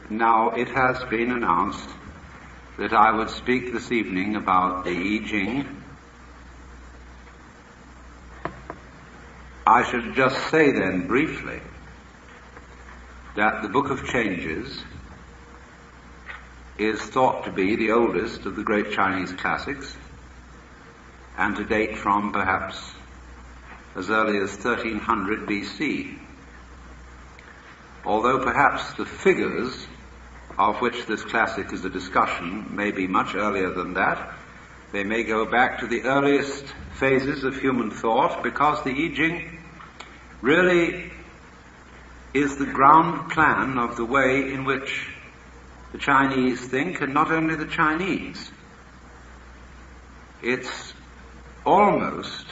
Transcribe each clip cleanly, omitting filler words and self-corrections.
Now, it has been announced that I would speak this evening about the I Ching. I should just say then briefly that the Book of Changes is thought to be the oldest of the great Chinese classics, and to date from perhaps as early as 1300 BC. Although perhaps the figures of which this classic is a discussion may be much earlier than that, they may go back to the earliest phases of human thought, because the I Ching really is the ground plan of the way in which the Chinese think, and not only the Chinese. It's almost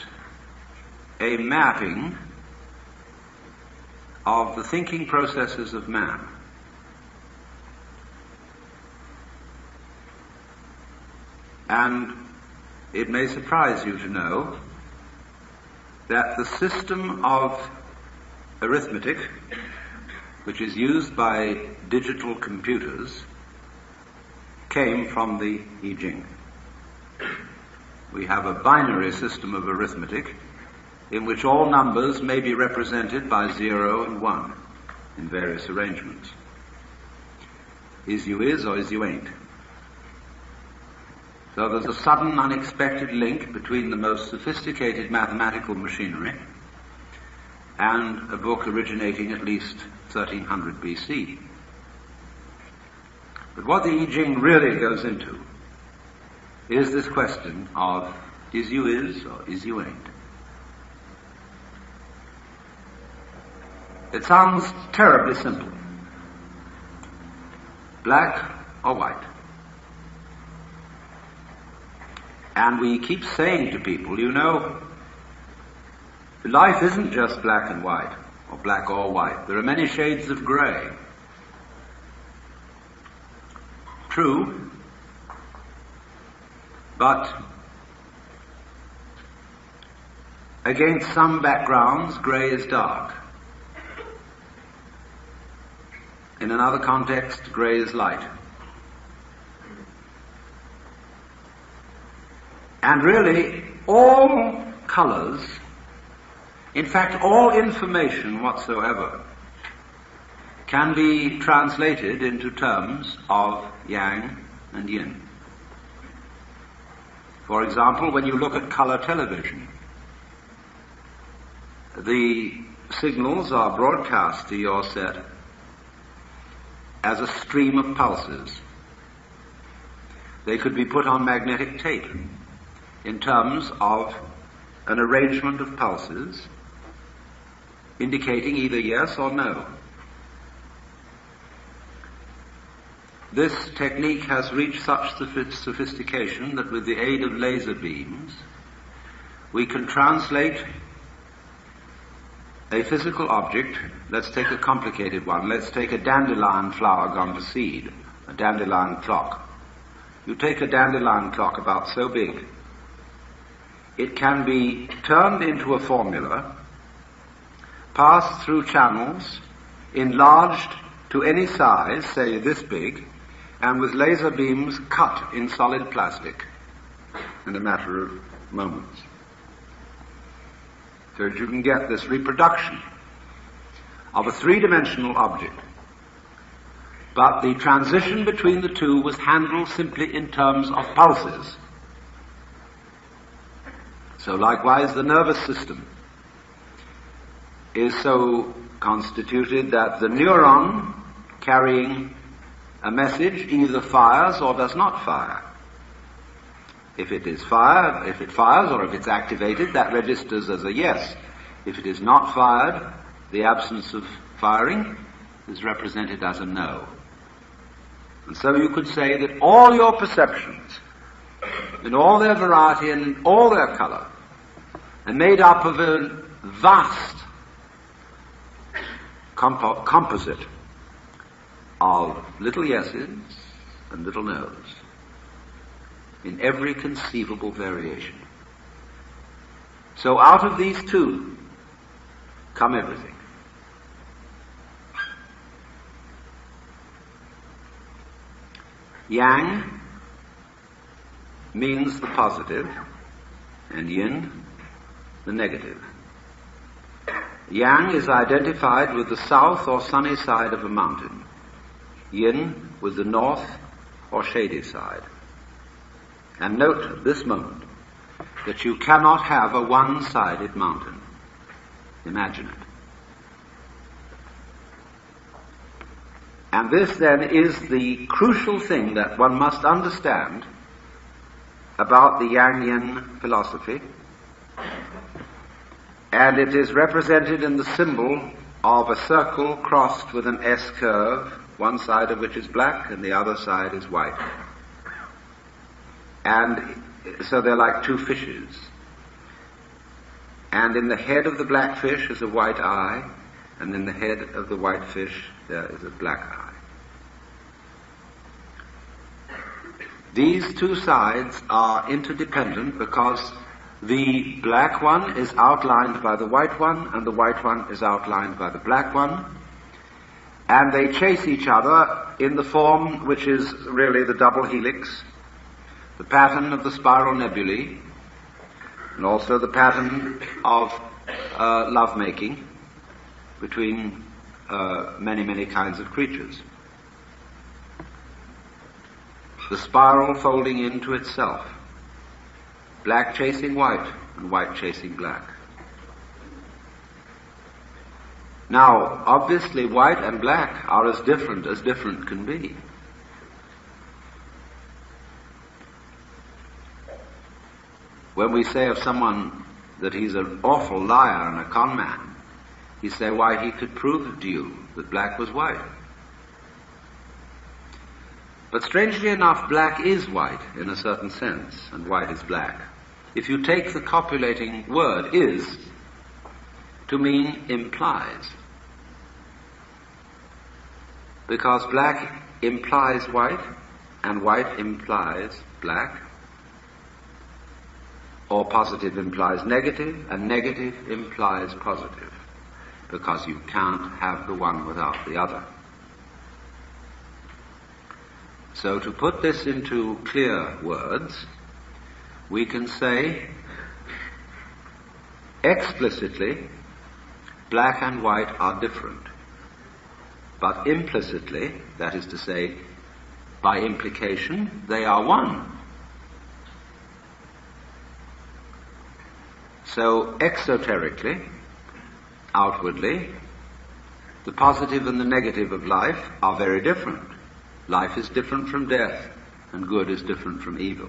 a mapping of the thinking processes of man. And it may surprise you to know that the system of arithmetic, which is used by digital computers, came from the I Ching. We have a binary system of arithmetic in which all numbers may be represented by 0 and 1 in various arrangements. Is you is or is you ain't. So there's a sudden, unexpected link between the most sophisticated mathematical machinery and a book originating at least 1300 BC. But what the I Ching really goes into is this question of is you is or is you ain't. It sounds terribly simple. Black or white. And we keep saying to people, you know, life isn't just black and white, or black or white. There are many shades of grey. True, but against some backgrounds, grey is dark. In another context, grey is light. And really, all colours, in fact, all information whatsoever, can be translated into terms of yang and yin. For example, when you look at color television, the signals are broadcast to your set as a stream of pulses. They could be put on magnetic tape in terms of an arrangement of pulses indicating either yes or no. This technique has reached such sophistication that with the aid of laser beams we can translate a physical object. Let's take a complicated one. Let's take a dandelion flower gone to seed, a dandelion clock. You take a dandelion clock about so big, it can be turned into a formula, passed through channels, enlarged to any size, say this big, and with laser beams cut in solid plastic in a matter of moments. So that you can get this reproduction of a three-dimensional object. But the transition between the two was handled simply in terms of pulses. So likewise, the nervous system is so constituted that the neuron carrying a message either fires or does not fire. If it fires or if it's activated, that registers as a yes. If it is not fired, the absence of firing is represented as a no. And so you could say that all your perceptions, in all their variety and all their color, are made up of a vast composite of little yeses and little nos in every conceivable variation. So out of these two come everything. Yang means the positive, and yin the negative. Yang is identified with the south or sunny side of a mountain, yin with the north or shady side. And note at this moment that you cannot have a one-sided mountain. Imagine it. And this then is the crucial thing that one must understand about the Yang-Yin philosophy. And it is represented in the symbol of a circle crossed with an S curve, one side of which is black and the other side is white. And so they're like two fishes. And in the head of the black fish is a white eye, and in the head of the white fish there is a black eye. These two sides are interdependent because the black one is outlined by the white one, and the white one is outlined by the black one. And they chase each other in the form which is really the double helix, the pattern of the spiral nebulae, and also the pattern of love-making between many, many kinds of creatures. The spiral folding into itself, black chasing white and white chasing black. Now, obviously, white and black are as different can be. When we say of someone that he's an awful liar and a con man, you say, why, he could prove to you that black was white. But strangely enough, black is white in a certain sense, and white is black. If you take the copulating word is to mean implies, because black implies white and white implies black, or positive implies negative and negative implies positive, because you can't have the one without the other. So to put this into clear words, we can say explicitly black and white are different, but implicitly, that is to say, by implication, they are one. So exoterically, outwardly, the positive and the negative of life are very different. Life is different from death, and good is different from evil.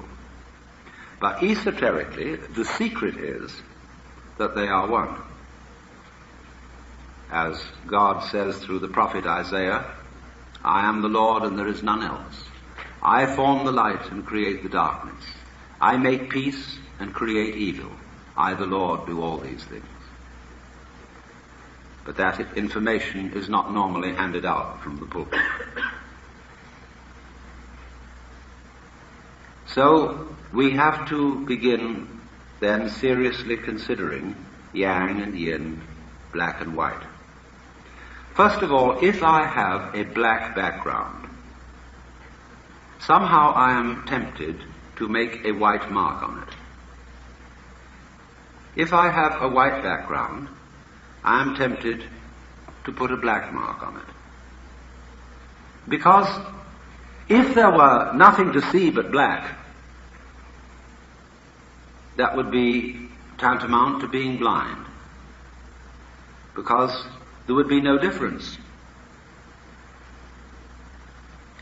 But esoterically, the secret is that they are one. As God says through the prophet Isaiah, I am the Lord and there is none else. I form the light and create the darkness. I make peace and create evil. I, the Lord, do all these things. But that information is not normally handed out from the pulpit. So we have to begin then seriously considering yang and yin, black and white. First of all, if I have a black background, somehow I am tempted to make a white mark on it. If I have a white background, I am tempted to put a black mark on it. Because if there were nothing to see but black, that would be tantamount to being blind, because there would be no difference.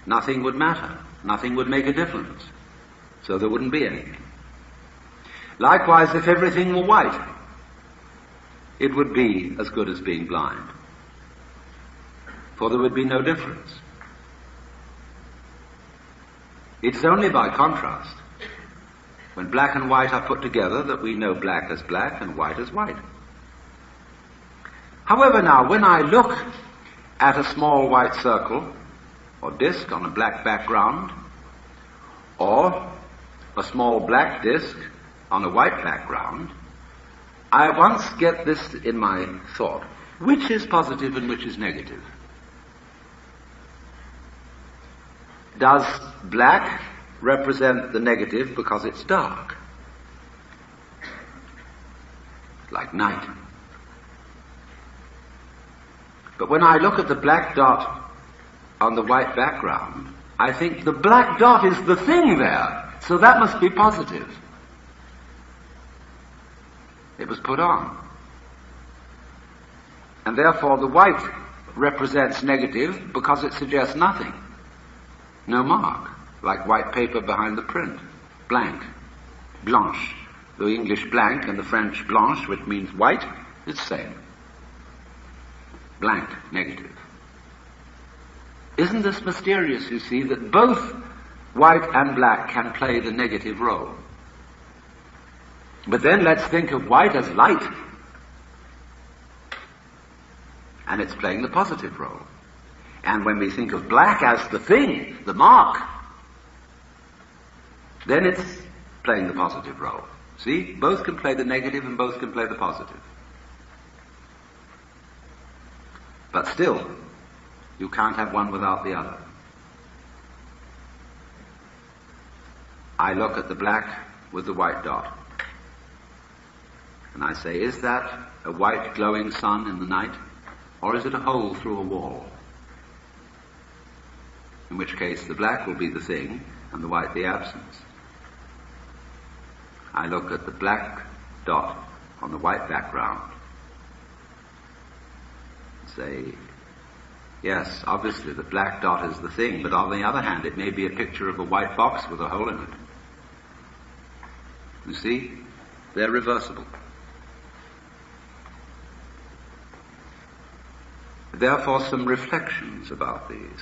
Nothing would matter. Nothing would make a difference. So there wouldn't be anything. Likewise, if everything were white, it would be as good as being blind, for there would be no difference. It's only by contrast, when black and white are put together, that we know black as black and white as white. However, now, when I look at a small white circle or disk on a black background, or a small black disk on a white background, I once get this in my thought: which is positive and which is negative? Does black represent the negative because it's dark, like night. But when I look at the black dot on the white background, I think the black dot is the thing there, so that must be positive. It was put on. And therefore the white represents negative because it suggests nothing. No mark, like white paper behind the print. Blank. Blanche. The English blank and the French blanche, which means white, it's the same. Blank, negative. Isn't this mysterious, you see, that both white and black can play the negative role? But then let's think of white as light. And it's playing the positive role. And when we think of black as the thing, the mark, then it's playing the positive role. See? Both can play the negative and both can play the positive. But still, you can't have one without the other. I look at the black with the white dot. And I say, is that a white glowing sun in the night? Or is it a hole through a wall? In which case the black will be the thing and the white the absence. I look at the black dot on the white background and say, yes, obviously the black dot is the thing, but on the other hand it may be a picture of a white box with a hole in it. You see? They're reversible. Therefore, some reflections about these.